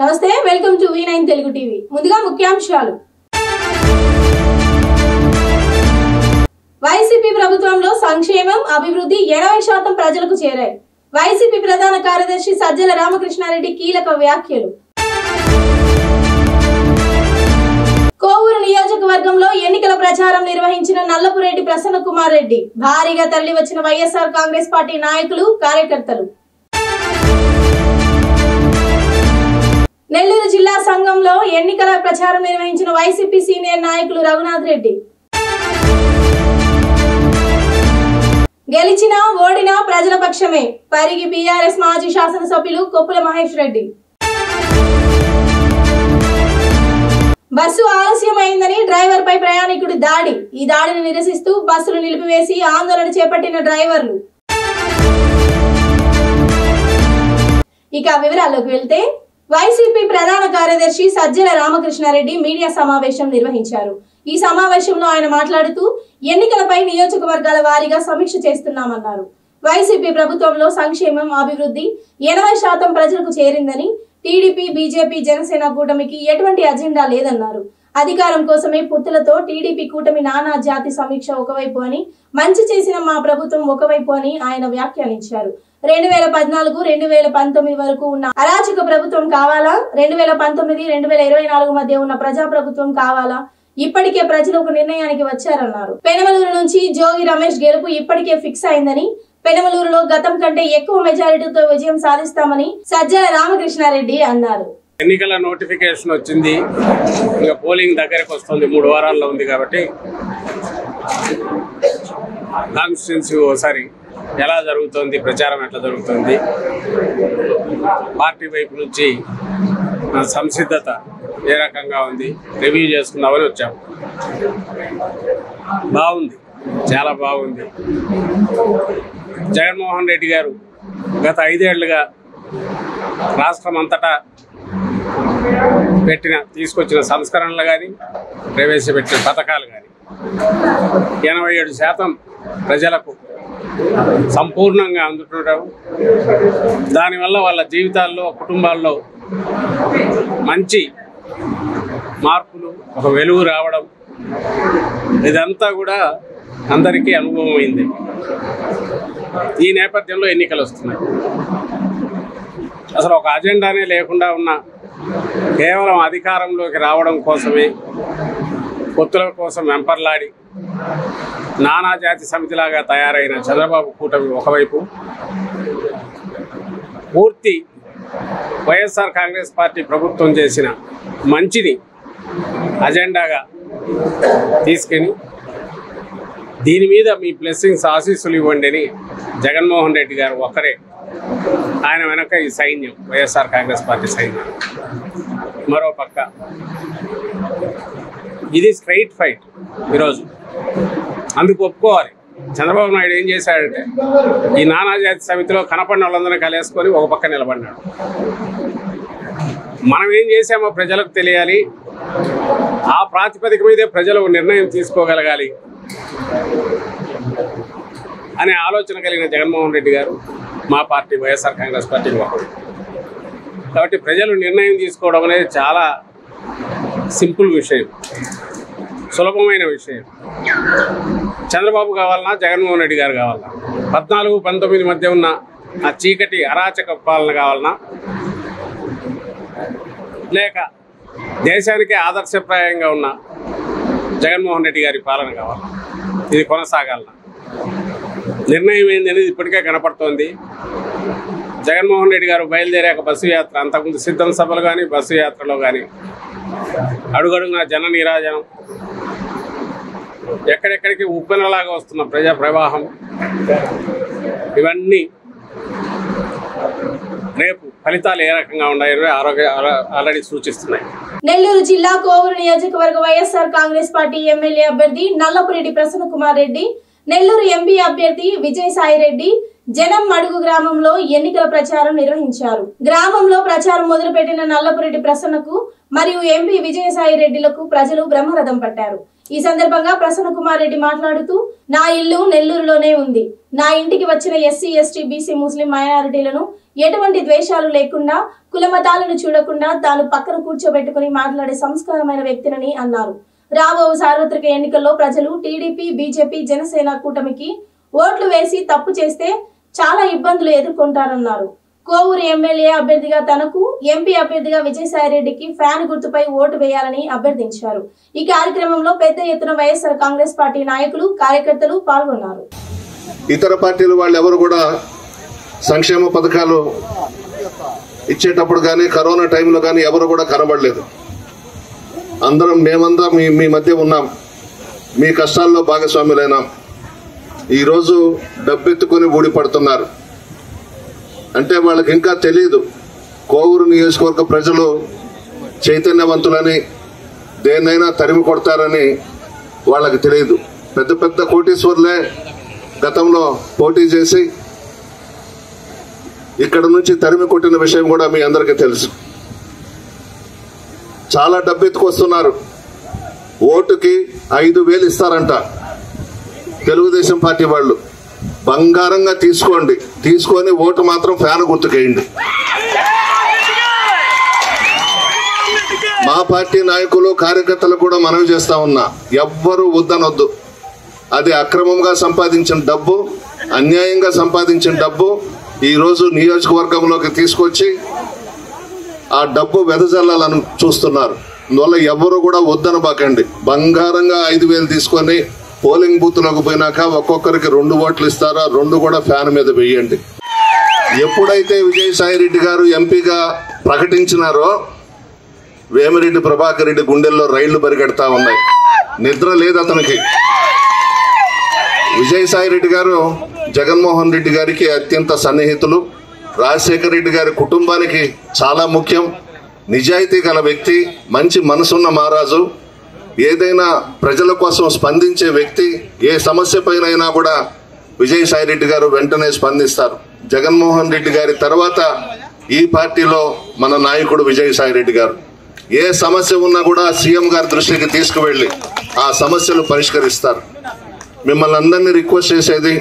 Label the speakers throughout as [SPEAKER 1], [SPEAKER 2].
[SPEAKER 1] నమస్తే, welcome to V9 Telugu TV. ముందుగా ముఖ్యాంశాలు. వైసీపీ ప్రభుత్వంలో సంక్షేమం, అభివృద్ధి 80% ప్రజలకు చేరాయి. వైసీపీ ప్రధాన కార్యదర్శి సజ్జల రామకృష్ణారెడ్డి కీలక వ్యాఖ్యలు. కోవూరు నియోజకవర్గంలో ఎన్నికల ప్రచారం నిర్వహించిన నల్లపురెడ్డి ప్రసన్న కుమార్ రెడ్డి. భారీగా తరలి వచ్చిన వైఎస్ఆర్ కాంగ్రెస్ పార్టీ నాయకులు, కార్యకర్తలు. నెల్లూరు జిల్లా సంఘంలో ఎన్నికల ప్రచారం నిర్వహించిన వైసీపీ సీనియర్ నాయకులు రఘునాథ్ రెడ్డి. గెలిచినా ఓడినా ప్రజల పక్షమే. పరిగి బీఆర్ఎస్ మాజీ శాసనసభ్యులు కొప్పుల మహేష్ రెడ్డి. బస్సు ఆలస్యమైందని డ్రైవర్ పై ప్రయాణికుడి దాడి. ఈ దాడిని నిరసిస్తూ బస్సులు నిలిపివేసి ఆందోళన చేపట్టిన డ్రైవర్లు. ఇక వివరాల్లోకి వెళ్తే, వైసీపీ ప్రధాన కార్యదర్శి సజ్జల రామకృష్ణారెడ్డి మీడియా సమావేశం నిర్వహించారు. ఈ సమావేశంలో ఆయన మాట్లాడుతూ ఎన్నికలపై నియోజకవర్గాల వారీగా సమీక్ష చేస్తున్నామన్నారు. వైసీపీ ప్రభుత్వంలో సంక్షేమం, అభివృద్ధి 80% ప్రజలకు చేరిందని, టీడీపీ, బీజేపీ, జనసేన కూటమికి ఎటువంటి అజెండా లేదన్నారు. అధికారం కోసమే పొత్తులతో టీడీపీ కూటమి నానా జాతి సమీక్ష ఒకవైపు అని, మంచి చేసిన మా ప్రభుత్వం ఒకవైపు అని ఆయన వ్యాఖ్యానించారు. 2014-2019 వరకు ఉన్న అరాచక ప్రభుత్వం కావాలా? 2019-2024 మధ్య ఉన్న ప్రజా ప్రభుత్వం కావాలా? ఇప్పటికే ప్రజలు ఒక నిర్ణయానికి వచ్చారన్నారు. పెనమలూరు నుంచి జోగి రమేష్ గెలుపు ఇప్పటికే ఫిక్స్ అయిందని, పెనమలూరులో గతం కంటే ఎక్కువ మెజారిటీతో విజయం సాధిస్తామని సజ్జల రామకృష్ణారెడ్డి అన్నారు.
[SPEAKER 2] ఎన్నికల నోటిఫికేషన్ వచ్చింది, ఇంకా పోలింగ్ దగ్గరకు వస్తుంది, 3 వారాల్లో ఉంది కాబట్టి కాన్స్టిట్యున్సీ ఒకసారి ఎలా జరుగుతుంది, ప్రచారం ఎట్లా జరుగుతుంది, పార్టీ వైపు నుంచి సంసిద్ధత ఏ రకంగా ఉంది రివ్యూ చేసుకుందామని వచ్చాము. బాగుంది, చాలా బాగుంది. జగన్మోహన్ రెడ్డి గారు గత 5 ఏళ్లుగా రాష్ట్రం అంతటా తీసుకొచ్చిన సంస్కరణలు కానీ, ప్రవేశపెట్టిన పథకాలు కానీ 87% ప్రజలకు సంపూర్ణంగా అందుతుంటారు. దానివల్ల వాళ్ళ జీవితాల్లో, కుటుంబాల్లో మంచి మార్పులు, ఒక వెలుగు రావడం, ఇదంతా కూడా అందరికీ అనుభవం అయింది. ఈ నేపథ్యంలో ఎన్నికలు వస్తున్నాయి. అసలు ఒక అజెండానే లేకుండా ఉన్న, కేవలం అధికారంలోకి రావడం కోసమే పొత్తుల కోసం వెంపర్లాడి నానాజాతి సమితిలాగా తయారైన చంద్రబాబు కూటమి ఒకవైపు, పూర్తి వైఎస్ఆర్ కాంగ్రెస్ పార్టీ ప్రభుత్వం చేసిన మంచిని అజెండాగా తీసుకొని దీని మీద మీ బ్లెస్సింగ్స్, ఆశీస్సులు ఇవ్వండి అని జగన్మోహన్ రెడ్డి గారు ఒక్కరే, ఆయన వెనక ఈ సైన్యం, వైఎస్ఆర్ కాంగ్రెస్ పార్టీ సైన్యం. మరో పక్క ఇది స్ట్రైట్ ఫైట్ ఈరోజు, అందుకు ఒప్పుకోవాలి. చంద్రబాబు నాయుడు ఏం చేశాడంటే, ఈ నానాజాతి సమితిలో కనపడిన వాళ్ళందరినీ కలిసుకొని ఒక పక్క నిలబడినాడు. మనం ఏం చేసామో ప్రజలకు తెలియాలి, ఆ ప్రాతిపదిక మీదే ప్రజలు నిర్ణయం తీసుకోగలగాలి అనే ఆలోచన కలిగిన జగన్మోహన్ రెడ్డి గారు మా పార్టీ వైఎస్ఆర్ కాంగ్రెస్ పార్టీకి ఒకరు. కాబట్టి ప్రజలు నిర్ణయం తీసుకోవడం అనేది చాలా సింపుల్ విషయం, సులభమైన విషయం. చంద్రబాబు కావాలన్నా, జగన్మోహన్ రెడ్డి గారు కావాలన్నా, 14-19 మధ్య ఉన్న ఆ చీకటి అరాచక పాలన కావాలన్నా, లేక దేశానికే ఆదర్శప్రాయంగా ఉన్న జగన్మోహన్ రెడ్డి గారి పాలన కావాలన్నా, ఇది కొనసాగాలన్నా నిర్ణయం ఏంది అనేది ఇప్పటికే కనపడుతోంది. జగన్మోహన్ రెడ్డి గారు బయలుదేరాక బస్సు యాత్ర, అంతకుముందు సిద్ధం సభలు కానీ, బస్సు యాత్రలో కానీ అడుగడుగున జన నీరాజనం, ఎక్కడెక్కడికి ఉప్పెనలాగా వస్తున్న ప్రజా ప్రవాహం, ఇవన్నీ రేపు ఫలితాలు ఏ రకంగా ఉన్నాయో ఆల్రెడీ సూచిస్తున్నాయి.
[SPEAKER 1] నెల్లూరు జిల్లా కోవూరు నియోజకవర్గ వైఎస్ఆర్ కాంగ్రెస్ పార్టీ ఎమ్మెల్యే అభ్యర్థి నల్లపురెడ్డి ప్రసన్న కుమార్ రెడ్డి, నెల్లూరు ఎంపీ అభ్యర్థి విజయసాయి రెడ్డి జనం మడుగు గ్రామంలో ఎన్నికల ప్రచారం నిర్వహించారు. గ్రామంలో ప్రచారం మొదలుపెట్టిన నల్లపురెడ్డి ప్రసన్నకు మరియు ఎంపీ విజయసాయి రెడ్డిలకు ప్రజలు బ్రహ్మరథం పట్టారు. ఈ సందర్భంగా ప్రసన్న కుమార్ రెడ్డి మాట్లాడుతూ, నా ఇల్లు నెల్లూరులోనే ఉంది. నా ఇంటికి వచ్చిన ఎస్సీ, ఎస్టీ, బీసీ, ముస్లిం మైనారిటీలను ఎటువంటి ద్వేషాలు లేకుండా, కులమతాలను చూడకుండా తాను పక్కన కూర్చోబెట్టుకుని మాట్లాడే సంస్కారమైన వ్యక్తినని అన్నారు. రాబో సార్వత్రిక ఎన్నికల్లో ప్రజలు టీడీపీ, బీజేపీ, జనసేన కూటమికి ఓట్లు వేసి తప్పు చేస్తే చాలా ఇబ్బందులు ఎదుర్కొంటారన్నారు. కోవూరు ఎమ్మెల్యే అభ్యర్థిగా తనకు, ఎంపీ అభ్యర్థిగా విజయసాయిరెడ్డికి ఫ్యాన్ గుర్తుపై ఓటు వేయాలని అభ్యర్థించారు. ఈ కార్యక్రమంలో పెద్ద ఎత్తున వైఎస్ఆర్ కాంగ్రెస్ పార్టీ నాయకులు, కార్యకర్తలు పాల్గొన్నారు.
[SPEAKER 3] ఇతర పార్టీల వాళ్ళు ఎవరు కూడా సంక్షేమ పథకాలు ఇచ్చేటప్పుడు కానీ, కరోనా టైంలో కానీ ఎవరు కూడా కనబడలేదు. అందరం మేమంతా మీ మధ్య ఉన్నాం, మీ కష్టాల్లో భాగస్వాములైనాం. ఈరోజు డబ్బెత్తుకుని ఊడిపడుతున్నారు అంటే వాళ్ళకి ఇంకా తెలియదు కోవూరు నియోజకవర్గ ప్రజలు చైతన్యవంతులని, దేన్నైనా తరిమి కొడతారని వాళ్ళకి తెలియదు. పెద్ద పెద్ద కోటీశ్వర్లే గతంలో పోటీ చేసి ఇక్కడ నుంచి తరిమి కొట్టిన విషయం కూడా మీ అందరికీ తెలుసు. చాలా డబ్బెత్తుకొస్తున్నారు. ఓటుకి 5,000 ఇస్తారంట తెలుగుదేశం పార్టీ వాళ్ళు. బంగారంగా తీసుకోండి, తీసుకొని ఓటు మాత్రం ఫ్యాన్ గుర్తుకేయండి. మా పార్టీ నాయకులు, కార్యకర్తలు కూడా మనవి చేస్తా ఉన్నా, ఎవ్వరూ వద్దనొద్దు. అది అక్రమంగా సంపాదించిన డబ్బు, అన్యాయంగా సంపాదించిన డబ్బు ఈరోజు నియోజకవర్గంలోకి తీసుకొచ్చి ఆ డబ్బు వెదజల్లాలని చూస్తున్నారు. అందువల్ల ఎవరు కూడా వద్దనబాకండి. బంగారంగా 5,000 తీసుకొని పోలింగ్ బూత్ లోకి పోయినాక ఒక్కొక్కరికి 2 ఓట్లు ఇస్తారా, 2 కూడా ఫ్యాన్ మీద వేయండి. ఎప్పుడైతే విజయసాయిరెడ్డి గారు ఎంపీగా ప్రకటించినారో వేమిరెడ్డి ప్రభాకర్ రెడ్డి గుండెల్లో రైళ్లు పరిగెడతా ఉన్నాయి. నిద్ర లేదు అతనికి. విజయసాయిరెడ్డి గారు జగన్మోహన్ రెడ్డి గారికి అత్యంత సన్నిహితులు. రాజశేఖర రెడ్డి గారి కుటుంబానికి చాలా ముఖ్యం. నిజాయితీ గల వ్యక్తి, మంచి మనసున్న మహారాజు, ఏదైనా ప్రజల కోసం స్పందించే వ్యక్తి. ఏ సమస్య పైన కూడా విజయసాయిరెడ్డి గారు వెంటనే స్పందిస్తారు. జగన్మోహన్ రెడ్డి గారి తర్వాత ఈ పార్టీలో మన నాయకుడు విజయసాయిరెడ్డి గారు. ఏ సమస్య ఉన్నా కూడా సీఎం గారి దృష్టికి తీసుకువెళ్లి ఆ సమస్యలు పరిష్కరిస్తారు. మిమ్మల్ని అందరినీ రిక్వెస్ట్ చేసేది,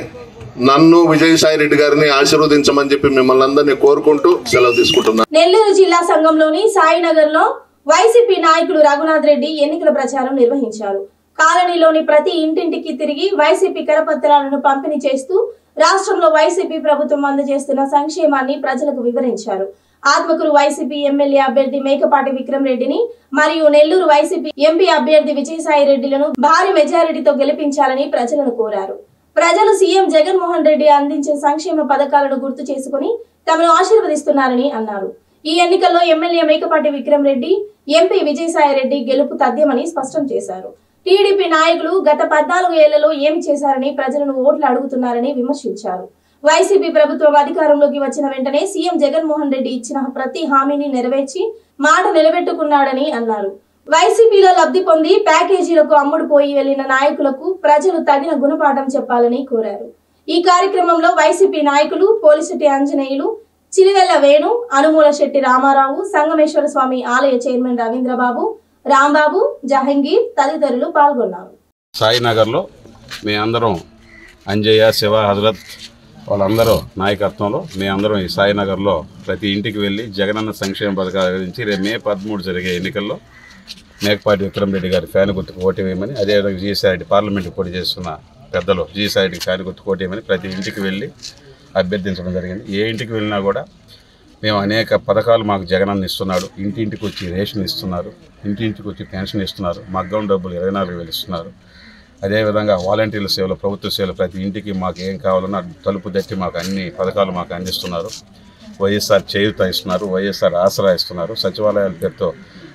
[SPEAKER 3] నన్ను విజయసాయిరెడ్డి గారిని ఆశీర్వదించమని చెప్పి మిమ్మల్ని అందరినీ కోరుకుంటూ సెలవు తీసుకుంటున్నాను.
[SPEAKER 1] నెల్లూరు జిల్లా సంఘంలోని సాయినగర్ లో వైసీపీ నాయకుడు రఘునాథ్ రెడ్డి ఎన్నికల ప్రచారం నిర్వహించారు. కాలనీలోని ప్రతి ఇంటింటికి తిరిగి వైసీపీ కరపత్రాలను పంపిణీ చేస్తూ రాష్ట్రంలో వైసీపీ ప్రభుత్వం అందజేస్తున్న సంక్షేమాన్ని ప్రజలకు వివరించారు. ఆత్మకూరు వైసీపీ ఎమ్మెల్యే అభ్యర్థి మేకపాటి విక్రమ్ రెడ్డిని మరియు నెల్లూరు వైసీపీ ఎంపీ అభ్యర్థి విజయసాయి రెడ్డిలను భారీ మెజారిటీతో గెలిపించాలని ప్రజలను కోరారు. ప్రజలు సీఎం జగన్మోహన్ రెడ్డి అందించే సంక్షేమ పథకాలను గుర్తు చేసుకుని తమను ఆశీర్వదిస్తున్నారని అన్నారు. ఈ ఎన్నికల్లో ఎమ్మెల్యే మేకపాటి విక్రమ్ రెడ్డి, ఎంపీ విజయసాయి రెడ్డి గెలుపు తథ్యమని స్పష్టం చేశారు. టీడీపీ నాయకులు గత 14 ఏళ్లలో ఏమి చేశారని ప్రజలను ఓట్లు అడుగుతున్నారని విమర్శించారు. వైసీపీ ప్రభుత్వం అధికారంలోకి వచ్చిన వెంటనే సీఎం జగన్మోహన్ రెడ్డి ఇచ్చిన ప్రతి హామీని నెరవేర్చి మాట నిలబెట్టుకున్నాడని అన్నారు. వైసీపీలో లబ్ధి పొంది ప్యాకేజీలకు అమ్ముడుపోయి వెళ్లిన నాయకులకు ప్రజలు తగిన గుణపాఠం చెప్పాలని కోరారు. ఈ కార్యక్రమంలో వైసీపీ నాయకులు పోలిశెట్టి ఆంజనేయులు, చిలివెల్ల వేణు, అనుమూల శెట్టి రామారావు, సంగమేశ్వర స్వామి ఆలయ చైర్మన్ రవీంద్రబాబు, రాంబాబు, జహంగీర్ తదితరులు పాల్గొన్నారు.
[SPEAKER 2] సాయినగర్లో మేమందరం అంజయ్య, శివ, హజరత్ వాళ్ళందరూ నాయకత్వంలో మేమందరం ఈ సాయినగర్లో ప్రతి ఇంటికి వెళ్ళి జగనన్న సంక్షేమ పథకాల గురించి రేపు మే 13 జరిగే ఎన్నికల్లో మేకపాటి విక్రమ్ రెడ్డి గారి ఫ్యాన్ గుర్తుకు ఓటు వేయమని, అదేవిధంగా విజయసాయిరెడ్డి పార్లమెంట్కి పోటీ చేస్తున్న పెద్దలు విజయసాయిరెడ్డికి ఫ్యాన్ గుర్తుకు ఓటు వేయమని ప్రతి ఇంటికి వెళ్ళి అభ్యర్థించడం జరిగింది. ఏ ఇంటికి వెళ్ళినా కూడా మేము అనేక పథకాలు మాకు జగనన్న ఇస్తున్నాడు. ఇంటింటికి వచ్చి రేషన్ ఇస్తున్నారు, ఇంటింటికి వచ్చి పెన్షన్ ఇస్తున్నారు, మగ్గం డబ్బులు 24,000 ఇస్తున్నారు. అదేవిధంగా వాలంటీర్ల సేవలు, ప్రభుత్వ సేవలు ప్రతి ఇంటికి మాకు ఏం కావాలన్నా తలుపు తట్టి మాకు అన్ని పథకాలు మాకు అందిస్తున్నారు. వైఎస్ఆర్ చేయూత ఇస్తున్నారు, వైఎస్ఆర్ ఆసరా ఇస్తున్నారు. సచివాలయాల పేరుతో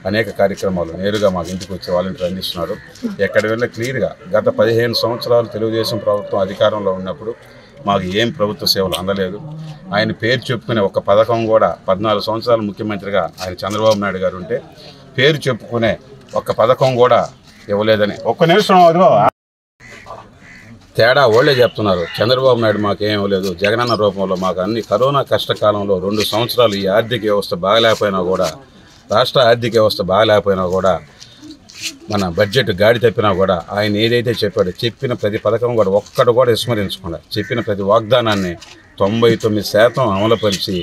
[SPEAKER 2] అనేక కార్యక్రమాలు నేరుగా మాకు ఇంటికి వచ్చి వాలంటీర్లు అందిస్తున్నారు. ఎక్కడ వెళ్ళినా క్లియర్గా గత 15 సంవత్సరాలు తెలుగుదేశం ప్రభుత్వం అధికారంలో ఉన్నప్పుడు మాకు ఏం ప్రభుత్వ సేవలు అందలేదు. ఆయన పేరు చెప్పుకునే ఒక పథకం కూడా 14 సంవత్సరాలు ముఖ్యమంత్రిగా ఆయన చంద్రబాబు నాయుడు గారు ఉంటే పేరు చెప్పుకునే ఒక పథకం కూడా ఇవ్వలేదని ఒక్క నిమిషం అదిగో తేడా ఓళ్లే చెప్తున్నారు. చంద్రబాబు నాయుడు మాకేం ఇవ్వలేదు. జగనన్న రూపంలో మాకు అన్ని కరోనా కష్టకాలంలో 2 సంవత్సరాలు ఈ ఆర్థిక వ్యవస్థ బాగలేకపోయినా కూడా, రాష్ట్ర ఆర్థిక వ్యవస్థ బాగలేకపోయినా కూడా
[SPEAKER 4] మన బడ్జెట్ గాడి తప్పినా కూడా ఆయన ఏదైతే చెప్పాడో చెప్పిన ప్రతి పథకం కూడా ఒక్కడు కూడా విస్మరించకుండా చెప్పిన ప్రతి వాగ్దానాన్ని 99% అమలుపరిచి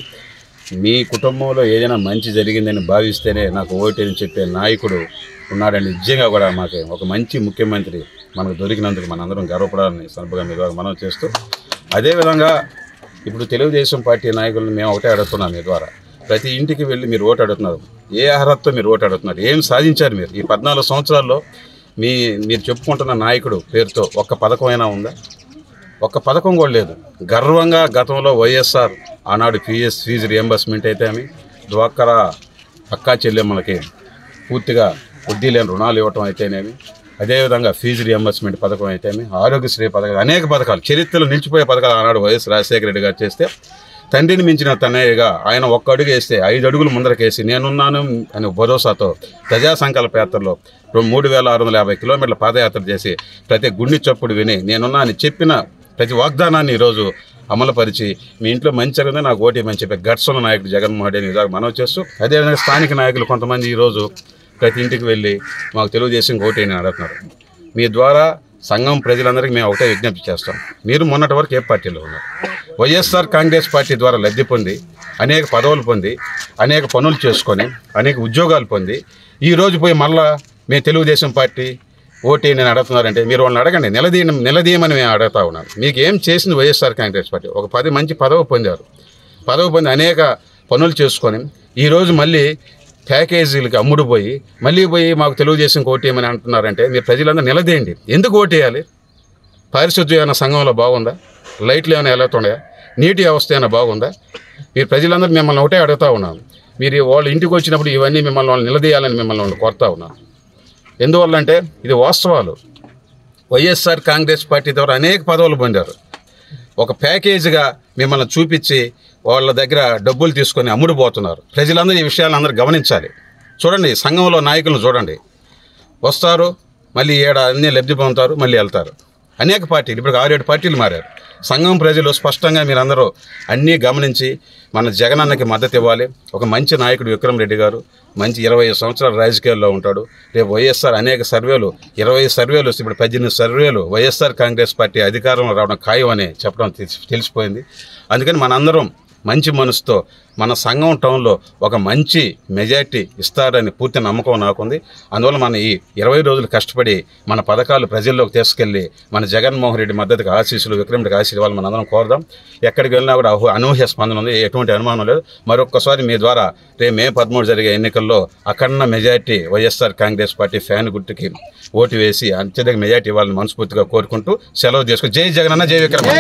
[SPEAKER 4] మీ కుటుంబంలో ఏదైనా మంచి జరిగిందని భావిస్తేనే నాకు ఓటేని చెప్పే నాయకుడు ఉన్నాడని నిజంగా కూడా మాకు ఒక మంచి ముఖ్యమంత్రి మనకు దొరికినందుకు మనందరం గర్వపడాలని సందర్భంగా మీ ద్వారా మనం చేస్తూ, అదేవిధంగా ఇప్పుడు తెలుగుదేశం పార్టీ నాయకులను మేము ఒకటే అడుగుతున్నాం. మీ ద్వారా ప్రతి ఇంటికి వెళ్ళి మీరు ఓటు అడుగుతున్నారు. ఏ అర్హతతో మీరు ఓటు అడుగుతున్నారు? ఏం సాధించారు మీరు? ఈ 14 సంవత్సరాల్లో మీరు చెప్పుకుంటున్న నాయకుడు పేరుతో ఒక్క పథకమైనా ఉందా? ఒక్క పథకం కూడా లేదు. గర్వంగా గతంలో వైఎస్ఆర్ ఆనాడు ఫీజు రియంబర్స్మెంట్ అయితేమి, డ్వాక్రా అక్కా చెల్లెమ్మలకి పూర్తిగా వడ్డీ లేని రుణాలు ఇవ్వటం అయితేనేమి, అదేవిధంగా ఫీజు రియంబర్స్మెంట్ పథకం అయితేమి, ఆరోగ్యశ్రీ పథకాలు, అనేక పథకాలు, చరిత్రలో నిలిచిపోయే పథకాలు ఆనాడు వైఎస్ రాజశేఖర రెడ్డి గారు చేస్తే, తండ్రిని మించిన తనయ్యగా ఆయన ఒక్క అడుగు వేస్తే 5 అడుగులు ముందరకేసి నేనున్నాను అనే భరోసాతో ప్రజా సంకల్ప యాత్రలో 3650 కిలోమీటర్ల పాదయాత్ర చేసి ప్రతి గుండె చప్పుడు విని నేనున్నా అని చెప్పిన ప్రతి వాగ్దానాన్ని ఈరోజు అమలుపరిచి మీ ఇంట్లో మంచి జరిగింది నాకు ఓటేయమని చెప్పే గట్సుల నాయకుడు జగన్మోహన్ రెడ్డి ఇదాక మనవి చేస్తూ, అదేవిధంగా స్థానిక నాయకులు కొంతమంది ఈరోజు ప్రతి ఇంటికి వెళ్ళి మాకు తెలుగుదేశం ఓటేయని అడుగుతున్నారు. మీ ద్వారా సంఘం ప్రజలందరికీ మేము ఒకటే విజ్ఞప్తి చేస్తాం. మీరు మొన్నటి వరకు ఏ పార్టీలో ఉన్నారు? వైఎస్ఆర్ కాంగ్రెస్ పార్టీ ద్వారా లబ్ధి పొంది అనేక పదవులు పొంది అనేక పనులు చేసుకొని అనేక ఉద్యోగాలు పొంది ఈరోజు పోయి మళ్ళా మేము తెలుగుదేశం పార్టీ ఓటేయని అడుగుతున్నారంటే మీరు వాళ్ళని అడగండి. నిలదీయమని మేము అడుగుతా ఉన్నాను. మీకు ఏం చేసింది వైఎస్ఆర్ కాంగ్రెస్ పార్టీ? ఒక 10 మంచి పదవి పొందారు. పదవి పొంది అనేక పనులు చేసుకొని ఈరోజు మళ్ళీ ప్యాకేజీలకు అమ్ముడుపోయి మళ్ళీ పోయి మాకు తెలుగుదేశం ఓటేయమని అంటున్నారంటే మీరు ప్రజలందరూ నిలదీయండి. ఎందుకు ఓటేయాలి? పారిశుద్ధ్యం ఏమైనా సంఘంలో బాగుందా? లైట్లు ఏమైనా వెళ్తున్నాయా? నీటి వ్యవస్థ ఏమైనా బాగుందా? మీరు ప్రజలందరూ మిమ్మల్ని ఒకటే అడుగుతూ ఉన్నాను. మీరు వాళ్ళ ఇంటికి వచ్చినప్పుడు ఇవన్నీ మిమ్మల్ని వాళ్ళు నిలదీయాలని మిమ్మల్ని కోరుతా ఉన్నాను. ఎందువల్ల అంటే ఇది వాస్తవాలు. వైఎస్ఆర్ కాంగ్రెస్ పార్టీ ద్వారా అనేక పదవులు పొందారు. ఒక ప్యాకేజీగా మిమ్మల్ని చూపించి వాళ్ళ దగ్గర డబ్బులు తీసుకొని అమ్ముడుపోతున్నారు. ప్రజలందరూ ఈ విషయాలను అందరూ గమనించాలి. చూడండి, సంఘంలో నాయకులను చూడండి, వస్తారు మళ్ళీ అన్నీ లబ్ధి పొందుతారు, మళ్ళీ వెళ్తారు. అనేక పార్టీలు ఇప్పుడు 6-7 పార్టీలు మారారు. సంఘం ప్రజలు స్పష్టంగా మీరందరూ అన్నీ గమనించి మన జగనన్నకి మద్దతు ఇవ్వాలి. ఒక మంచి నాయకుడు విక్రమ్ రెడ్డి గారు మంచి 25 సంవత్సరాల రాజకీయాల్లో ఉంటాడు. రేపు వైఎస్ఆర్ అనేక సర్వేలు 20 సర్వేలు వస్తే ఇప్పుడు 18 సర్వేలు వైఎస్ఆర్ కాంగ్రెస్ పార్టీ అధికారంలో రావడం ఖాయం అని చెప్పడం తెలిసిపోయింది. అందుకని మనందరం మంచి మనసుతో మన సంఘం టౌన్లో ఒక మంచి మెజార్టీ ఇస్తారని పూర్తి నమ్మకం నాకుంది. అందువల్ల మన ఈ 20 రోజులు కష్టపడి మన పథకాలు ప్రజల్లోకి తీసుకెళ్ళి మన జగన్మోహన్ రెడ్డి మద్దతుకు ఆశీస్సులు, విక్రమ్ రెడ్డికి ఆశీస్సులు ఇవ్వాలి మనందరం కోరదాం. ఎక్కడికి వెళ్ళినా కూడా అనూహ్య స్పందన ఉంది, ఎటువంటి అనుమానం లేదు. మరొక్కసారి మీ ద్వారా రేపు మే 13 జరిగే ఎన్నికల్లో అఖండ majority YSR Congress party fan గుర్తుకి ఓటు వేసి అత్యధిక మెజార్టీ ఇవ్వాలని మనస్ఫూర్తిగా కోరుకుంటూ సెలవు చేసుకుని జై జగనన్న, జై విక్రమ్.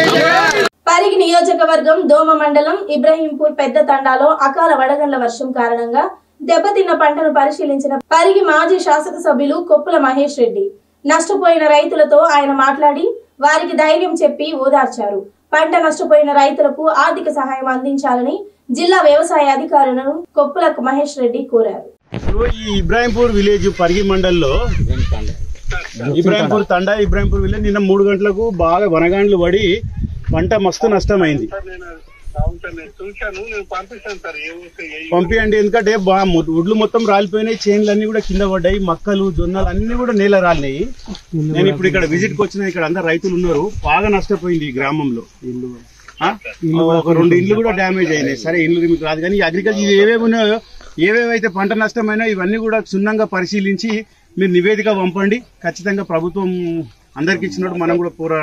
[SPEAKER 1] పరిగి నియోజకవర్గం దోమ మండలం ఇబ్రహీంపూర్ పెద్ద తండాలో అకాల వడగండ్ల వర్షం కారణంగా దెబ్బతిన్న పంటను పరిశీలించిన పరిగి మాజీ శాసనసభ్యులు కొప్పుల మహేష్ రెడ్డి నష్టపోయిన రైతులతో ఆయన మాట్లాడి వారికి ధైర్యం చెప్పి ఓదార్చారు. పంట నష్టపోయిన రైతులకు ఆర్థిక సహాయం అందించాలని జిల్లా వ్యవసాయ అధికారులను కొప్పుల మహేష్ రెడ్డి కోరారు.
[SPEAKER 5] ఈ ఇబ్రాహీంపూర్ విలేజ్ పరిగి మండల్లో ఇబ్రాహీంపూర్ విలేజ్ నిన్న 3 గంటలకు బాగా వనగాండ్లు పడి పంట మస్తు నష్టమైంది. పంపియండి, ఎందుకంటే ఒడ్లు మొత్తం రాలిపోయినాయి, చేన్లు అన్ని కూడా కింద పడ్డాయి, మక్కలు జొన్నలు అన్ని కూడా నేల రాలినాయి. నేను ఇప్పుడు ఇక్కడ విజిట్ కి వచ్చిన, ఇక్కడ అందరు రైతులు ఉన్నారు. బాగా నష్టపోయింది ఈ గ్రామంలో. ఒక 2 ఇళ్ళు కూడా డ్యామేజ్ అయినాయి. సరే, ఇల్లు మీకు రాదు కానీ అగ్రికల్చర్ ఏవేవి ఉన్నాయో, ఏవేవైతే పంట నష్టమైనా ఇవన్నీ కూడా క్షుణ్ణంగా పరిశీలించి మీరు నివేదిక పంపండి. ఖచ్చితంగా ప్రభుత్వం అందరికి ఇచ్చినట్టు మనం కూడా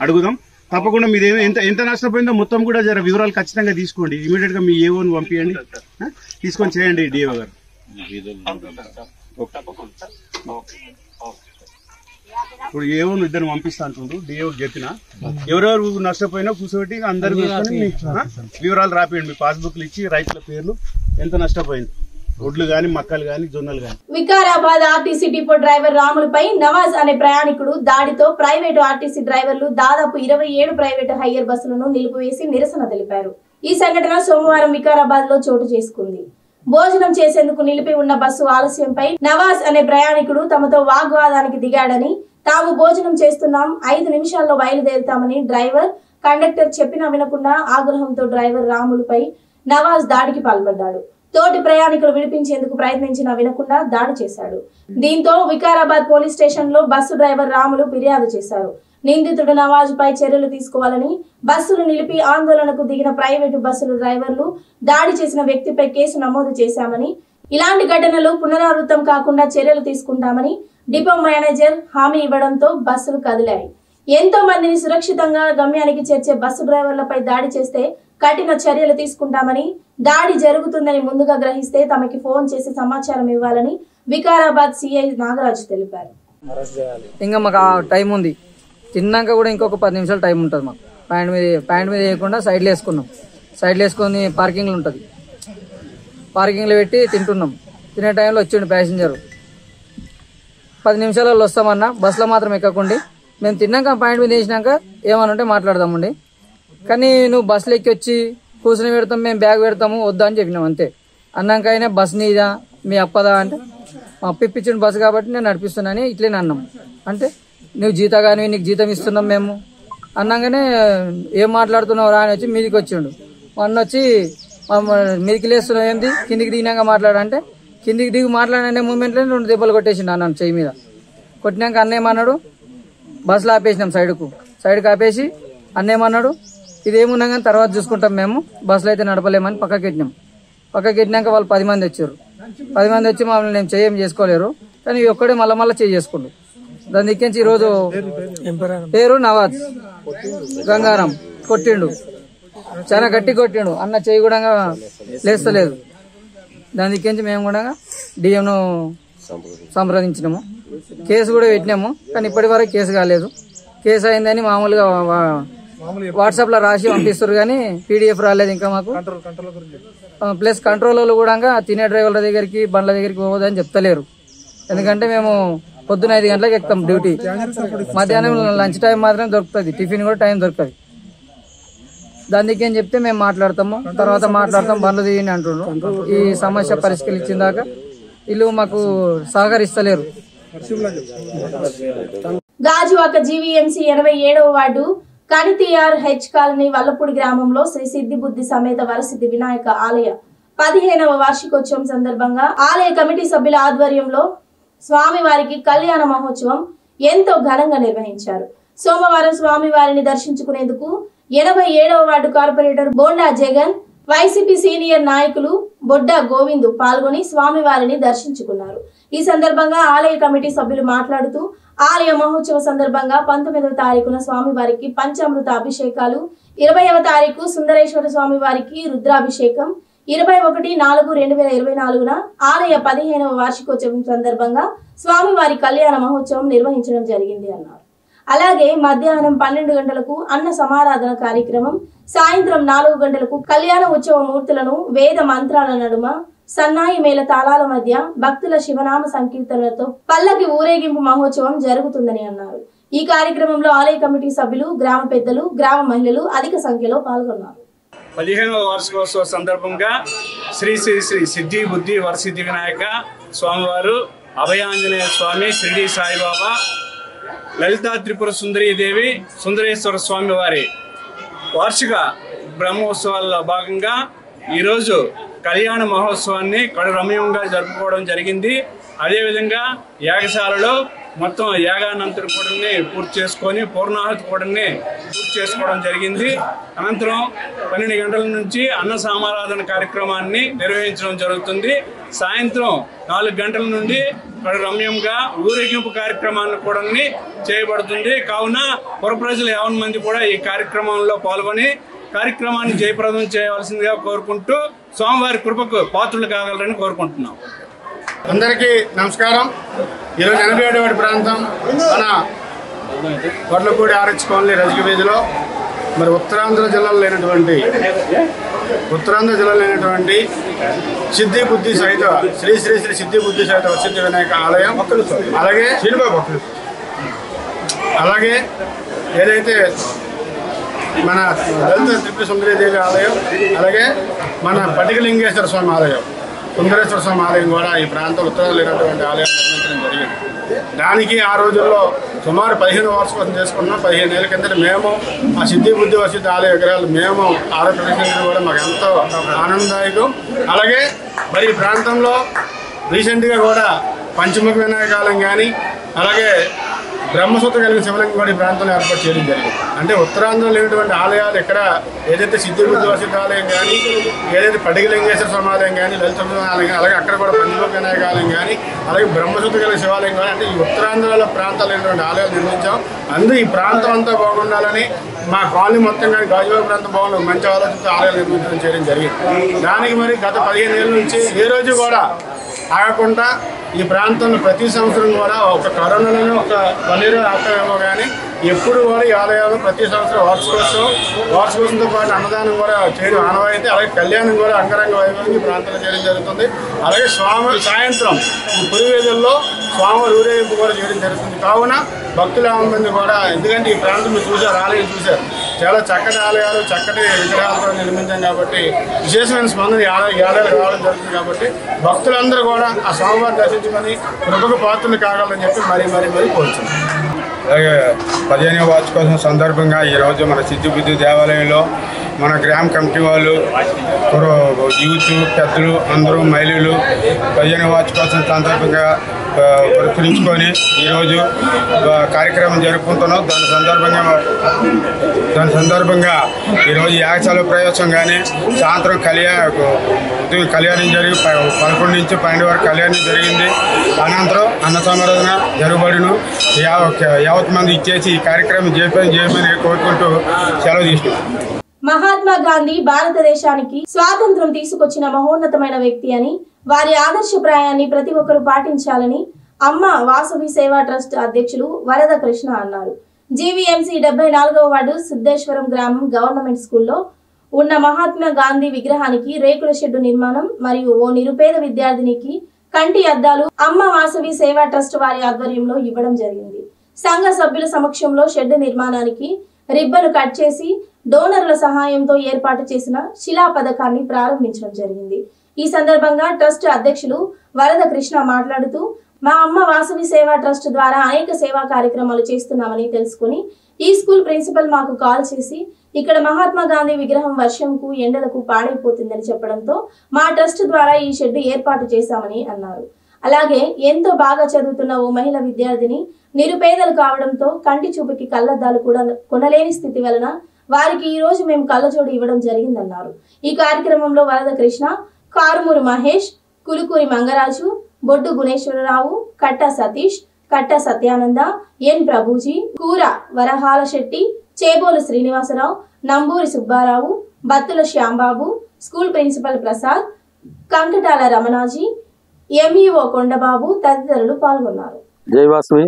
[SPEAKER 5] అడుగుదాం. తప్పకుండా మీరు ఎంత నష్టపోయిందో మొత్తం కూడా జర వివరాలు ఖచ్చితంగా తీసుకోండి. ఇమీడియట్ గా మీ ఏఓని పంపించండి, తీసుకొని చేయండి డిఓ గారు. ఇప్పుడు ఏఓను 2 పంపిస్తా అంటుండ్రు, డిఓ చెప్పిన ఎవరెవరు నష్టపోయినా కూర్చోబెట్టి అందరు వివరాలు రాపియండి. మీ పాస్బుక్లు ఇచ్చి రైతుల పేర్లు ఎంత నష్టపోయింది, ఒడ్లు గాని, మక్కలు గాని, జొన్నలు గాని.
[SPEAKER 1] వికారాబాద్ ఆర్టీసీ డిపో డ్రైవర్ రాములపై నవాజ్ అనే ప్రయాణికుడు దాడితో ప్రైవేటు ఆర్టీసీ డ్రైవర్లు దాదాపు 27 ప్రైవేటు హైయర్ బస్సులను నిలిపివేసి నిరసన తెలిపారు. ఈ సంఘటన సోమవారం వికారాబాద్ లో చోటు చేసుకుంది. భోజనం చేసేందుకు నిలిపి ఉన్న బస్సు ఆలస్యంపై నవాజ్ అనే ప్రయాణికుడు తమతో వాగ్వాదానికి దిగాడని, తాము భోజనం చేస్తున్నాం, 5 నిమిషాల్లో బయలుదేరుతామని డ్రైవర్, కండక్టర్ చెప్పినా వినకుండా ఆగ్రహంతో డ్రైవర్ రాములపై నవాజ్ దాడికి పాల్పడ్డాడు. తోటి ప్రయాణికులు విడిపించేందుకు ప్రయత్నించినా వినకుండా దాడి చేశాడు. దీంతో వికారాబాద్ పోలీస్ స్టేషన్ లో బస్సు డ్రైవర్ రాములు ఫిర్యాదు చేశారు. నిందితుడు నవాజ్ పై చర్యలు తీసుకోవాలని, బస్సులు నిలిపి ఆందోళనకు దిగిన ప్రైవేటు బస్సుల డ్రైవర్లు దాడి చేసిన వ్యక్తిపై కేసు నమోదు చేశామని, ఇలాంటి ఘటనలు పునరావృతం కాకుండా చర్యలు తీసుకుంటామని డిపో మేనేజర్ హామీ ఇవ్వడంతో బస్సులు కదిలాయి. ఎంతో మందిని సురక్షితంగా గమ్యానికి చేర్చే బస్సు డ్రైవర్లపై దాడి చేస్తే కఠిన చర్యలు తీసుకుంటామని, దాడి జరుగుతుందని ముందుగా గ్రహిస్తే తమకి ఫోన్ చేసి సమాచారం ఇవ్వాలని వికారాబాద్ సిఐ నాగరాజు తెలిపారు.
[SPEAKER 6] ఇంకా మాకు టైం ఉంది, తిన్నాక కూడా ఇంకొక 10 నిమిషాలు టైం ఉంటుంది మాకు. ప్యాంట్ మీద వేయకుండా సైడ్లో వేసుకున్నాం. సైడ్లో వేసుకొని పార్కింగ్లో ఉంటుంది, పార్కింగ్లో పెట్టి తింటున్నాం. తినే టైంలో వచ్చిండు ప్యాసింజర్. 10 నిమిషాలలో వస్తామన్నా, బస్సులో మాత్రం ఎక్కకండి, మేము తిన్నాక పాయింట్ మీద వేసినాక ఏమనంటే మాట్లాడదామండి, కానీ నువ్వు బస్సులో ఎక్కి వచ్చి కూర్చుని పెడతాం, మేము బ్యాగ్ పెడతాము వద్దా అని చెప్పినాం అంతే. అన్నాక అయినా బస్ నీదా మీ అప్పదా అంటే, మా అప్ప ఇప్పించిన బస్సు కాబట్టి నేను నడిపిస్తున్నాను ఇట్లనే అన్నాం. అంటే నువ్వు జీతగాని, నీకు జీతం ఇస్తున్నాం మేము అన్నాగానే ఏం మాట్లాడుతున్నావు రా అని వచ్చి మీదికి వచ్చిండు. అన్న వచ్చి మీదికి లేస్తున్నావు ఏంది, కిందికి దిగినాక మాట్లాడంటే, కిందికి దిగి మాట్లాడే మూమెంట్లో 2 దెబ్బలు కొట్టేసిండు అన్న చెయ్యి మీద. కొట్టినాక అన్న ఏమన్నాడు, బస్సులో ఆపేసినాం సైడ్కి ఆపేసి అన్న ఏమన్నాడు, ఇదేమున్నా కానీ తర్వాత చూసుకుంటాం, మేము బస్సులో అయితే నడపలేమని పక్కకి పెట్టినాం. పక్కకి పెట్టినాక వాళ్ళు 10 మంది వచ్చారు. 10 మంది వచ్చి మమ్మల్ని నేను చేయం చేసుకోలేరు, కానీ ఒక్కడే మళ్ళీ చేసుకుండు. దాని దిక్కించి ఈరోజు పేరు నవాజ్ గంగారాం కొట్టిండు, చాలా గట్టి కొట్టిండు. అన్న చేయి కూడా లేస్తలేదు. దాని దిక్కించి మేము కూడా డిఎంను సంప్రదించినాము, కేసు కూడా పెట్టినాము, కానీ ఇప్పటి వరకు కేసు కాలేదు. కేసు అయిందని మామూలుగా వాట్సాప్ లో రాసి పంపిస్తారు, కానీ పీడిఎఫ్ రాలేదు ఇంకా మాకు. ప్లస్ కంట్రోల్ కూడా తినే డ్రైవర్ల దగ్గరికి బండ్ల దగ్గరికి పోవద్దని చెప్తలేరు. ఎందుకంటే మేము పొద్దున 5 గంటలకు ఎక్కుతాం డ్యూటీ, మధ్యాహ్నం లంచ్ టైం మాత్రం దొరుకుతుంది, టిఫిన్ కూడా టైం దొరుకుతుంది. దాని దిక్కేం చెప్తే మేము మాట్లాడతాము, తర్వాత మాట్లాడతాం బండ్లు దిగండి అంటున్నారు. ఈ సమస్య పరిష్కరించిన దాకా వీళ్ళు మాకు సహకరిస్తలేరు.
[SPEAKER 1] గాజువాక జీవీఎంసీ 87వ వార్డు కనితియార్ హెచ్ కాలనీ వల్లపూడి గ్రామంలో శ్రీ సిద్ధి బుద్ధి సమేత వరసిద్ధి వినాయక ఆలయ 15వ వార్షికోత్సవం సందర్భంగా ఆలయ కమిటీ సభ్యుల ఆధ్వర్యంలో స్వామివారికి కళ్యాణ మహోత్సవం ఎంతో ఘనంగా నిర్వహించారు. సోమవారం స్వామివారిని దర్శించుకునేందుకు 87వ ward corporator Bonda Jagan, YCP senior నాయకులు బొడ్డ గోవిందు పాల్గొని స్వామివారిని దర్శించుకున్నారు. ఈ సందర్భంగా ఆలయ కమిటీ సభ్యులు మాట్లాడుతూ ఆలయ మహోత్సవ సందర్భంగా 19వ తారీఖున స్వామివారికి పంచామృత అభిషేకాలు, 20వ తారీఖు సుందరేశ్వర స్వామివారికి రుద్రాభిషేకం, 21/4/2024న ఆలయ 15వ వార్షికోత్సవం సందర్భంగా స్వామివారి కళ్యాణ మహోత్సవం నిర్వహించడం జరిగింది అన్నారు. అలాగే మధ్యాహ్నం 12 గంటలకు అన్న సమారాధన కార్యక్రమం, సాయంత్రం 4 గంటలకు కళ్యాణ ఉత్సవ మూర్తులను వేద మంత్రాల నడుమ సన్నాయి మేళ తాళాల మధ్య భక్తుల శివనామ సంకీర్తనలతో పల్లకి ఊరేగింపు మహోత్సవం జరుగుతుందని అన్నారు. ఈ కార్యక్రమంలో ఆలయ కమిటీ సభ్యులు, గ్రామ పెద్దలు, గ్రామ మహిళలు అధిక సంఖ్యలో పాల్గొన్నారు.
[SPEAKER 7] 15వ వార్షికోత్సవ సందర్భంగా శ్రీ శ్రీ శ్రీ సిద్ధి బుద్ధి వరసిద్ధి వినాయక స్వామివారు, అభయాంజనేయ స్వామి, షిరిడి సాయిబాబా, లలితా త్రిపుర సుందరీదేవి, సుందరేశ్వర స్వామి వారి వార్షిక బ్రహ్మోత్సవాల్లో భాగంగా ఈరోజు కళ్యాణ మహోత్సవాన్ని కడురమ్యంగా జరుపుకోవడం జరిగింది. అదేవిధంగా యాగశాలలో మొత్తం యాగానంతరం కూడా పూర్తి చేసుకొని పూర్ణాహుతి కూడా పూర్తి చేసుకోవడం జరిగింది. అనంతరం 12 గంటల నుంచి అన్న సమారాధన కార్యక్రమాన్ని నిర్వహించడం జరుగుతుంది. సాయంత్రం 4 గంటల నుండి రమ్యంగా ఊరేగింపు కార్యక్రమాన్ని కూడా చేయబడుతుంది. కావున పుర ప్రజలు 50 మంది కూడా ఈ కార్యక్రమంలో పాల్గొని కార్యక్రమాన్ని జయప్రదం చేయవలసిందిగా కోరుకుంటూ స్వామివారి కృపకు పాత్రలు కాగలరని కోరుకుంటున్నాం.
[SPEAKER 5] అందరికీ నమస్కారం. ఈరోజు 87వ వార్డు ప్రాంతం మన వడ్లపూడి ఆర్హెచ్ కాలనీ రజక వీధిలో మరి ఉత్తరాంధ్ర జిల్లాలో లేనటువంటి సిద్ధి బుద్ధి సహిత శ్రీ శ్రీ శ్రీ సిద్ధి బుద్ధి సహిత వరసిద్ధి వినాయక ఆలయం, అలాగే ఏదైతే మన లలిత త్రిపుర సుందరీదేవి ఆలయం, అలాగే మన పటికలింగేశ్వర స్వామి ఆలయం, సుందరేశ్వర స్వామి ఆలయం కూడా ఈ ప్రాంతం ఉత్తరాలు లేనటువంటి ఆలయం నిర్మించడం జరిగింది. దానికి ఆ రోజుల్లో సుమారు 15 వార్షికోత్సవం చేసుకున్నాం. 15 ఏళ్ళ కిందట మేము ఆ సిద్ధి బుద్ధి వరసిద్ధి ఆలయ విగ్రహాలు మేము ఆలయ ప్రదర్శించడం కూడా మాకు ఎంతో ఆనందదాయకం. అలాగే మరి ఈ ప్రాంతంలో రీసెంట్గా కూడా పంచముఖ వినాయకాలయం కానీ అలాగే బ్రహ్మసూత్ర కలిగిన శివలింగం కూడా ఈ ప్రాంతంలో ఏర్పాటు చేయడం జరిగింది. అంటే ఉత్తరాంధ్రలో లేనటువంటి ఆలయాలు ఎక్కడ ఏదైతే సిద్ధి బుద్ధి వసిద్ధ ఆలయం కానీ, ఏదైతే పడిగలింగేశ్వర సమాలయం కానీ, లలిత ఆలయం కానీ, అలాగే అక్కడ కూడా పంచముఖ వినాయకాలయం కానీ, అలాగే బ్రహ్మసూత్ర కలిగిన శివాలయం కానీ, అంటే ఈ ఉత్తరాంధ్రలో ప్రాంతాలు లేనటువంటి ఆలయాలు నిర్మించాం. అందులో ఈ ప్రాంతం అంతా బాగుండాలని మా కాలనీ మొత్తం కానీ గాజువాక ప్రాంతం బాగుండాలి మంచి ఆలోచనతో ఆలయాలు నిర్మించడం చేయడం జరిగింది. దానికి మరి గత 15 ఏళ్ళ నుంచి ఏ రోజు కూడా ఆగకుండా ఈ ప్రాంతంలో ప్రతి సంవత్సరం కూడా ఒక కరోనాలోనే ఒక 1 year ఆపేమో కానీ ఎప్పుడు కూడా ఈ ఆలయాలు ప్రతి సంవత్సరం వార్షికోత్సవంతో పాటు అన్నదానం కూడా చేయడం ఆనవాయితీ. అలాగే కళ్యాణం కూడా అంగరంగ వైభవంగా ఈ ప్రాంతంలో చేయడం జరుగుతుంది. అలాగే స్వామి సాయంత్రం ఈ పురివేదుల్లో స్వామివారి ఊరేగింపు కూడా చేయడం జరుగుతుంది. కావున భక్తులు మంది కూడా, ఎందుకంటే ఈ ప్రాంతం మీరు చూశారు, ఆలయం చూశారు, చాలా చక్కటి ఆలయాలు చక్కటి విగ్రహాలతో నిర్మించాం కాబట్టి విశేషమైన స్పందన ఈ ఆలయాలకు రావడం జరుగుతుంది. కాబట్టి భక్తులందరూ కూడా ఆ స్వామివారిని దర్శించుకొని కృపకు పాత్రలు కావాలని చెప్పి మరీ కోరుతున్నాం.
[SPEAKER 8] అలాగే 15వ వార్షికోత్సవం సందర్భంగా ఈరోజు మన సిద్ధి బుద్ధి దేవాలయంలో మన గ్రామ కమిటీ వాళ్ళు, యూత్ పెద్దలు అందరూ మహిళలు 15వ వార్షికోత్సవం సందర్భంగా పురస్కరించుకొని ఈరోజు కార్యక్రమం జరుపుకుంటున్నాం. దాని సందర్భంగా ఈరోజు యాగశాల ప్రవేశం కానీ, సాయంత్రం కళ్యాణం జరిగి 11 నుంచి 12 వరకు కళ్యాణం జరిగింది. అనంతరం అన్న సమారాధన జరుగుబడిను యావత్ మంది ఇచ్చేసి ఈ కార్యక్రమం చేయమని కోరుకుంటూ సెలవు తీసుకుంటాం.
[SPEAKER 1] మహాత్మా గాంధీ భారతదేశానికి స్వాతంత్రం తీసుకొచ్చిన మహోన్నతమైన వ్యక్తి అని, వారి ఆదర్శప్రాయాన్ని ప్రతి ఒక్కరూ పాటించాలని అమ్మ వాసవి సేవా ట్రస్ట్ అధ్యక్షులు వరద కృష్ణ అన్నారు. జీవీఎంసీ 74వ వార్డు సిద్ధేశ్వరం గ్రామం గవర్నమెంట్ స్కూల్లో ఉన్న మహాత్మా గాంధీ విగ్రహానికి రేకుల షెడ్డు నిర్మాణం మరియు ఓ నిరుపేద విద్యార్థినికి కంటి అద్దాలు అమ్మ వాసవి సేవా ట్రస్ట్ వారి ఆధ్వర్యంలో ఇవ్వడం జరిగింది. సంఘ సభ్యుల సమక్షంలో షెడ్డు నిర్మాణానికి రిబ్బను కట్ చేసి డోనర్ల సహాయంతో ఏర్పాటు చేసిన శిలా పథకాన్ని ప్రారంభించడం జరిగింది. ఈ సందర్భంగా ట్రస్ట్ అధ్యక్షులు వరద కృష్ణ మాట్లాడుతూ, మా అమ్మ వాసవి సేవా ట్రస్ట్ ద్వారా అనేక సేవా కార్యక్రమాలు చేస్తున్నామని తెలుసుకుని ఈ స్కూల్ ప్రిన్సిపల్ మాకు కాల్ చేసి ఇక్కడ మహాత్మా గాంధీ విగ్రహం వర్షంకు ఎండలకు పాడైపోతుందని చెప్పడంతో మా ట్రస్ట్ ద్వారా ఈ షెడ్ ఏర్పాటు చేశామని అన్నారు. అలాగే ఎంతో బాగా చదువుతున్న ఓ మహిళ విద్యార్థిని నిరుపేదలు కావడంతో కంటి చూపుకి కళ్ళద్దాలు కూడా కొనలేని స్థితి వలన వారికి ఈ రోజు మేము కళ్ళజోడు ఇవ్వడం జరిగిందన్నారు. ఈ కార్యక్రమంలో వరద కృష్ణ, కారుమూరు మహేష్, కులుకూరి మంగరాజు, బొడ్డు గుణేశ్వరరావు, కట్ట సతీష్, కట్ట Satyananda, N Prabhuji, Kura Varahala Setti, Chebolu Srinivasarao, Namburi Subbarao, Battula Shyambabu, school principal Prasad, Kankatala Ramanaji, MEO Kondababu తదితరులు పాల్గొన్నారు.
[SPEAKER 9] జై వాసవి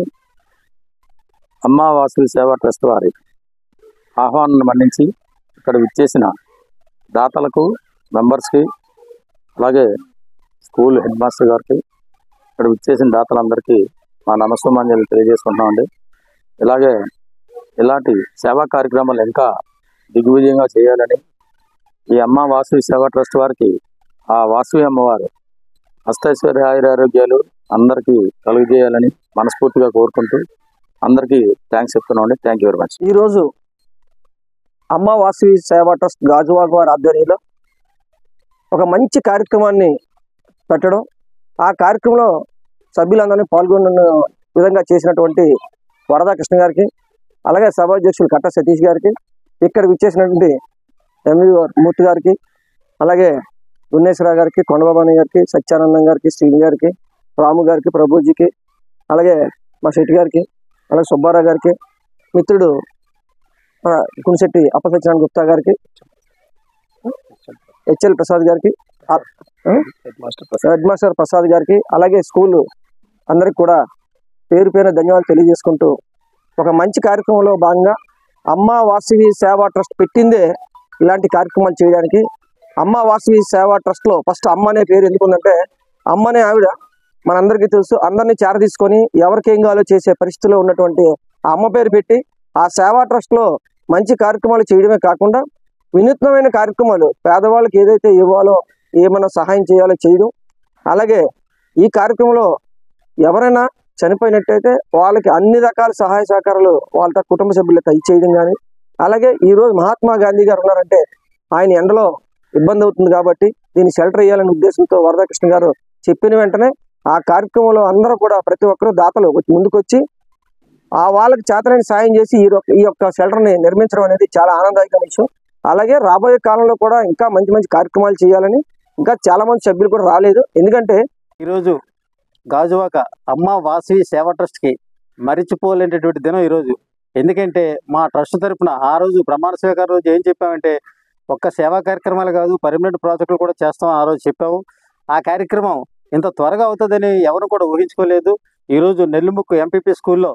[SPEAKER 9] అమ్మ వాసవి సేవా ట్రస్ట్ వారి ఆహ్వానాన్ని మన్నించి ఇక్కడ విచ్చేసిన దాతలకు, మెంబర్స్కి, అలాగే స్కూల్ హెడ్ మాస్టర్ గారికి, ఇక్కడ విచ్చేసిన దాతలందరికీ మా నమస్కారాలు తెలియజేసుకుంటున్నామండి. ఇలాంటి సేవా కార్యక్రమాలు ఇంకా దిగ్విజయంగా చేయాలని ఈ అమ్మ వాసవి సేవా ట్రస్ట్ వారికి ఆ వాసవి అమ్మవారు అష్టైశ్వర్య ఆరోగ్యాలు అందరికీ కలుగజేయాలని మనస్ఫూర్తిగా కోరుకుంటూ అందరికీ థ్యాంక్స్ చెప్తున్నామండి. Thank you very much.
[SPEAKER 10] ఈరోజు అమ్మ వాసవి సేవా ట్రస్ట్ గాజువాక వారి ఆధ్వర్యంలో ఒక మంచి కార్యక్రమాన్ని పెట్టడం, ఆ కార్యక్రమంలో సభ్యులందరినీ పాల్గొన్న విధంగా చేసినటువంటి వరదా కృష్ణ గారికి, అలాగే సభాధ్యక్షులు కట్ట సతీష్ గారికి, ఇక్కడ విచ్చేసినటువంటి ఎంవి మూర్తి గారికి, అలాగే గుణేశ్వరరావు గారికి, కొండబాబు గారికి, సత్యానందం గారికి, శ్రీని గారికి, రాము గారికి, ప్రభుజీకి, అలాగే మా శెట్టి గారికి, అలాగే సుబ్బారావు గారికి, మిత్రుడు కునిశెట్టి అప్పసత్యనారాయణ గుప్తా గారికి, హెచ్ఎల్ ప్రసాద్ గారికి, హెడ్ మాస్టర్ ప్రసాద్ గారికి, అలాగే స్కూల్ అందరికి కూడా పేరు పేరు ధన్యవాదాలు తెలియజేసుకుంటూ ఒక మంచి కార్యక్రమంలో భాగంగా అమ్మ వాసవి సేవా ట్రస్ట్ పెట్టిందే ఇలాంటి కార్యక్రమాలు చేయడానికి. అమ్మ వాసవి సేవా ట్రస్ట్లో ఫస్ట్ అమ్మ అనే పేరు ఎందుకుందంటే, అమ్మనే ఆవిడ మనందరికీ తెలుసు, అందరినీ చేరదీసుకొని ఎవరికేం కావాలో చేసే పరిస్థితిలో ఉన్నటువంటి అమ్మ పేరు పెట్టి ఆ సేవా ట్రస్ట్లో మంచి కార్యక్రమాలు చేయడమే కాకుండా వినూత్నమైన కార్యక్రమాలు పేదవాళ్ళకి ఏదైతే ఇవ్వాలో, ఏమైనా సహాయం చేయాలో చేయడం, అలాగే ఈ కార్యక్రమంలో ఎవరైనా చనిపోయినట్టయితే వాళ్ళకి అన్ని రకాల సహాయ సహకారాలు వాళ్ళ కుటుంబ సభ్యులకు ఇచ్చేయడం కానీ, అలాగే ఈరోజు మహాత్మా గాంధీ గారు ఉన్నారంటే ఆయన ఎండలో ఇబ్బంది అవుతుంది కాబట్టి దీన్ని షెల్టర్ వేయాలనే ఉద్దేశంతో వరదకృష్ణ గారు చెప్పిన వెంటనే ఆ కార్యక్రమంలో అందరూ కూడా ప్రతి ఒక్కరూ దాతలు ముందుకొచ్చి వాళ్ళకి చేతనైన సాయం చేసి ఈ యొక్క షెల్టర్ని నిర్మించడం అనేది చాలా ఆనందదాయకమైన విషయం. అలాగే రాబోయే కాలంలో కూడా ఇంకా మంచి మంచి కార్యక్రమాలు చేయాలని ఇంకా చాలా మంది సభ్యులు కూడా రాలేదు. ఎందుకంటే
[SPEAKER 11] ఈరోజు గాజువాక అమ్మ వాసవి సేవా ట్రస్ట్కి మరిచిపోలేనటువంటి దినం ఈరోజు. ఎందుకంటే మా ట్రస్ట్ తరఫున ఆ రోజు ప్రమాణ స్వీకారం రోజు ఏం చెప్పామంటే ఒక్క సేవా కార్యక్రమాలు కాదు పర్మనెంట్ ప్రాజెక్టులు కూడా చేస్తాం ఆ రోజు చెప్పాము. ఆ కార్యక్రమం ఇంత త్వరగా అవుతుందని ఎవరు కూడా ఊహించుకోలేదు. ఈరోజు నెల్లిముక్కు ఎంపీపీ స్కూల్లో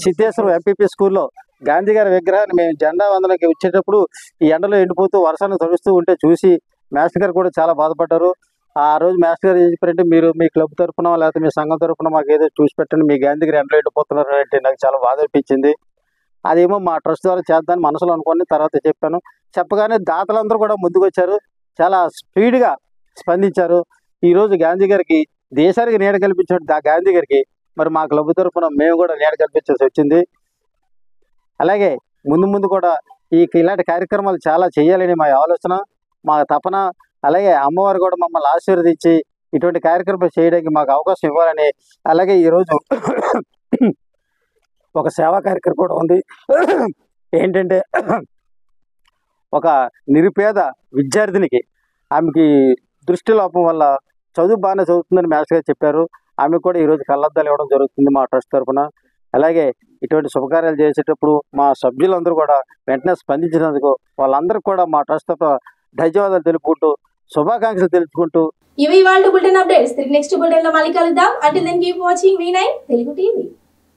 [SPEAKER 11] సిద్ధేశ్వరం ఎంపీపీ స్కూల్లో గాంధీ గారి విగ్రహాన్ని మేము జెండా వందనకి వచ్చేటప్పుడు ఈ ఎండలో ఎండిపోతూ వర్షాన్ని తడుస్తూ ఉంటే చూసి మాస్టర్ గారు కూడా చాలా బాధపడ్డారు. ఆ రోజు మాస్టర్ గారు ఏం చెప్పారంటే మీరు మీ క్లబ్ తరఫున లేకపోతే మీ సంఘం తరఫున మాకు ఏదో చూసి పెట్టండి, మీ గాంధీ గారు ఎండలో ఎండిపోతున్నారు అంటే నాకు చాలా బాధ అనిపించింది. అదేమో మా ట్రస్ట్ ద్వారా చేద్దామని మనసులో అనుకోని తర్వాత చెప్పాను. చెప్పగానే దాతలందరూ కూడా ముందుకు వచ్చారు, చాలా స్పీడ్గా స్పందించారు. ఈరోజు గాంధీ గారికి దేశానికి నీడ కల్పించిన గాంధీ గారికి మరి మా క్లబ్ తరఫున మేము కూడా నీడ కల్పించాల్సి వచ్చింది. అలాగే ముందు కూడా ఇలాంటి కార్యక్రమాలు చాలా చేయాలని మా ఆలోచన, మా తపన. అలాగే అమ్మవారు కూడా మమ్మల్ని ఆశీర్వదించి ఇటువంటి కార్యక్రమాలు చేయడానికి మాకు అవకాశం ఇవ్వాలని. అలాగే ఈరోజు ఒక సేవా కార్యక్రమం కూడా ఉంది. ఏంటంటే ఒక నిరుపేద విద్యార్థినికి ఆమెకి దృష్టి లోపం వల్ల చదువు బాగానే చదువుతుందని మాస్టర్ గారు చెప్పారు. ఆమె కూడా ఈరోజు కళ్ళద్దాలు ఇవ్వడం జరుగుతుంది మా ట్రస్ట్ తరఫున. అలాగే ఇటువంటి శుభకార్యాలు చేసేటప్పుడు మా సభ్యులందరూ కూడా వెంటనే స్పందించినందుకు వాళ్ళందరికీ కూడా మా ట్రస్ట్ తరఫున ధన్యవాదాలు తెలుపుకుంటూ శుభాకాంక్షలు తెలుపుకుంటూ
[SPEAKER 1] ఇవి వాళ్ళ బులెటిన్ అప్డేట్స్. నెక్స్ట్ బులెటిన్ లో మళ్ళీ కలుద్దాం. Until then keep watching V9 Telugu TV.